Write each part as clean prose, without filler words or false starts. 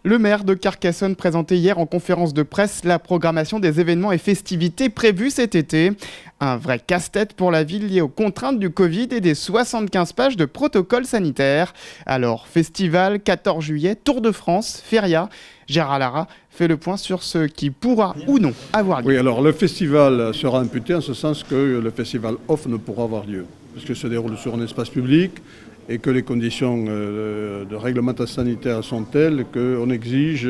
Le maire de Carcassonne présentait hier en conférence de presse la programmation des événements et festivités prévus cet été. Un vrai casse-tête pour la ville lié aux contraintes du Covid et des 75 pages de protocole sanitaire. Alors, festival, 14 juillet, Tour de France, Feria. Gérard Lara fait le point sur ce qui pourra ou non avoir lieu. Oui, alors le festival sera imputé en ce sens que le festival off ne pourra avoir lieu, parce que se déroule sur un espace public et que les conditions de réglementation sanitaire sont telles qu'on exige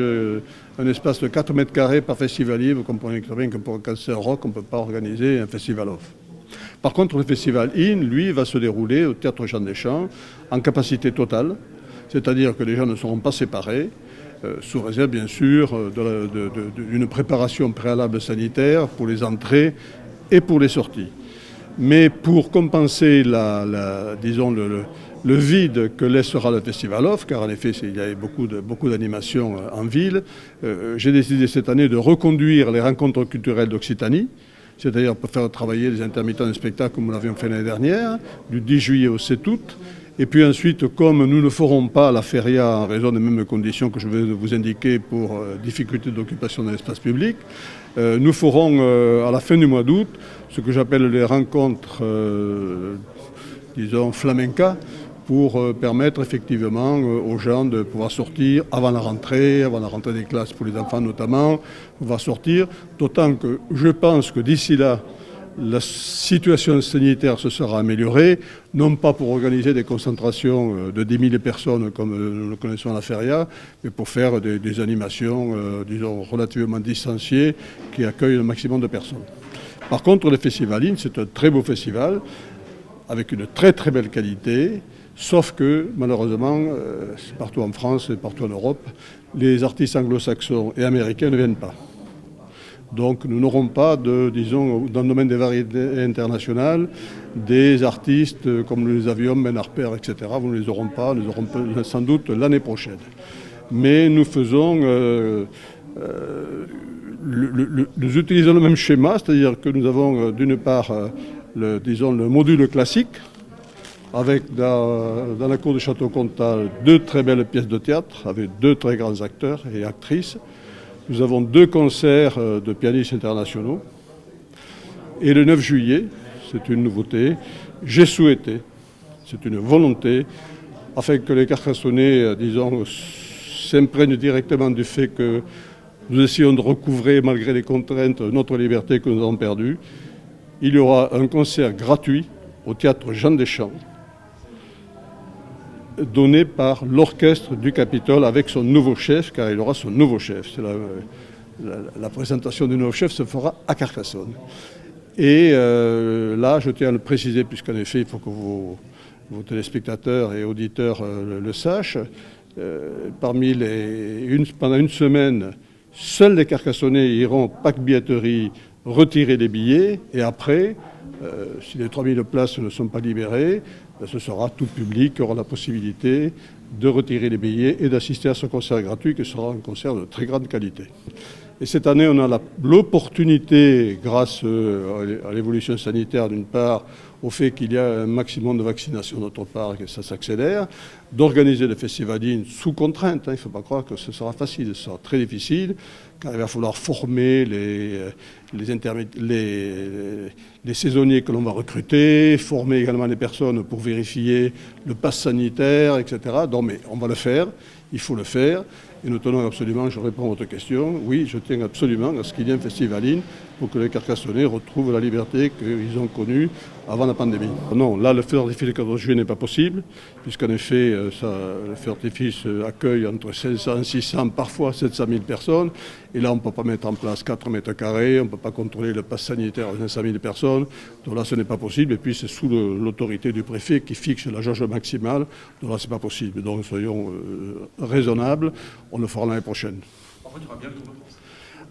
un espace de 4 mètres carrés par festivalier. Vous comprenez très bien que pour un concert rock, on ne peut pas organiser un festival off. Par contre, le festival In, lui, va se dérouler au Théâtre Jean Deschamps en capacité totale, c'est-à-dire que les gens ne seront pas séparés, sous réserve bien sûr d'une préparation préalable sanitaire pour les entrées et pour les sorties. Mais pour compenser disons le vide que laissera le Festival Off, car en effet il y a beaucoup d'animations en ville, j'ai décidé cette année de reconduire les rencontres culturelles d'Occitanie, c'est-à-dire pour faire travailler les intermittents du spectacle comme nous l'avions fait l'année dernière, du 10 juillet au 7 août. Et puis ensuite, comme nous ne ferons pas la feria en raison des mêmes conditions que je vais vous indiquer pour difficulté d'occupation de l'espace public, nous ferons à la fin du mois d'août ce que j'appelle les rencontres, disons, flamenca, pour permettre effectivement aux gens de pouvoir sortir avant la rentrée des classes pour les enfants notamment, pouvoir sortir, d'autant que je pense que d'ici là, la situation sanitaire se sera améliorée, non pas pour organiser des concentrations de 10 000 personnes comme nous le connaissons à la feria, mais pour faire des animations, disons, relativement distanciées qui accueillent le maximum de personnes. Par contre, le Festival In, c'est un très beau festival, avec une très très belle qualité, sauf que malheureusement, partout en France et partout en Europe, les artistes anglo-saxons et américains ne viennent pas. Donc nous n'aurons pas, disons, dans le domaine des variétés internationales, des artistes comme nous les avions, Ben Harper, etc. Vous ne les aurons pas, nous aurons sans doute l'année prochaine. Mais nous faisons, nous utilisons le même schéma, c'est-à-dire que nous avons d'une part, disons, le module classique, avec dans la cour du Château Comtal 2 très belles pièces de théâtre, avec 2 très grands acteurs et actrices. Nous avons 2 concerts de pianistes internationaux. Et le 9 juillet, c'est une nouveauté, j'ai souhaité, c'est une volonté, afin que les Carcassonnais, disons, s'imprègnent directement du fait que nous essayons de recouvrer, malgré les contraintes, notre liberté que nous avons perdue. Il y aura un concert gratuit au Théâtre Jean Deschamps, donné par l'orchestre du Capitole avec son nouveau chef, car il aura son nouveau chef. La présentation du nouveau chef se fera à Carcassonne. Et là, je tiens à le préciser, puisqu'en effet, il faut que vos téléspectateurs et auditeurs le sachent. Pendant une semaine, seuls les Carcassonnais iront, pack billetterie, retirer les billets. Et après, si les 3000 places ne sont pas libérées, ce sera tout public qui aura la possibilité de retirer les billets et d'assister à ce concert gratuit qui sera un concert de très grande qualité. Et cette année, on a l'opportunité, grâce à l'évolution sanitaire d'une part, au fait qu'il y a un maximum de vaccination d'autre part et que ça s'accélère, d'organiser le Festival In sous contrainte. Il ne faut pas croire que ce sera facile, ce sera très difficile, car il va falloir former les saisonniers que l'on va recruter, former également les personnes pour vérifier le pass sanitaire, etc. Donc, mais on va le faire, il faut le faire. Et nous tenons absolument, je réponds à votre question, oui, je tiens absolument à ce qu'il y ait un Festival In pour que les Carcassonnais retrouvent la liberté qu'ils ont connue avant la pandémie. Non, là, le feu d'artifice le 14 juillet n'est pas possible, puisqu'en effet, le feu d'artifice accueille entre 500, 600, parfois 700 000 personnes. Et là, on ne peut pas mettre en place 4 mètres carrés, on ne peut pas contrôler le pass sanitaire de 500 000 personnes. Donc là, ce n'est pas possible. Et puis, c'est sous l'autorité du préfet qui fixe la jauge maximale. Donc là, ce n'est pas possible. Donc, soyons raisonnables. On le fera l'année prochaine. En fait, il y aura bien le Tour de France.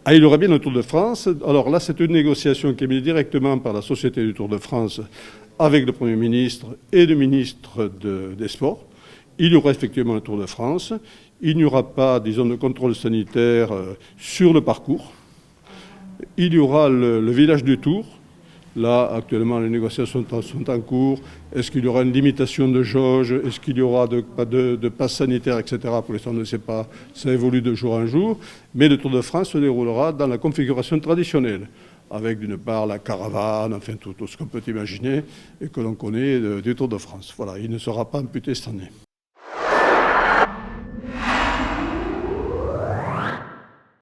Ah, il y aura bien le Tour de France. Alors là, c'est une négociation qui est menée directement par la Société du Tour de France avec le Premier ministre et le ministre des Sports. Il y aura effectivement le Tour de France. Il n'y aura pas, disons, de contrôle sanitaire sur le parcours. Il y aura le village du Tour Là, actuellement, les négociations sont en cours. Est-ce qu'il y aura une limitation de jauge? Est-ce qu'il y aura de passe sanitaire, etc. Pour l'instant, on ne sait pas. Ça évolue de jour en jour. Mais le Tour de France se déroulera dans la configuration traditionnelle, avec d'une part la caravane, enfin tout ce qu'on peut imaginer et que l'on connaît du Tour de France. Voilà, il ne sera pas amputé cette année.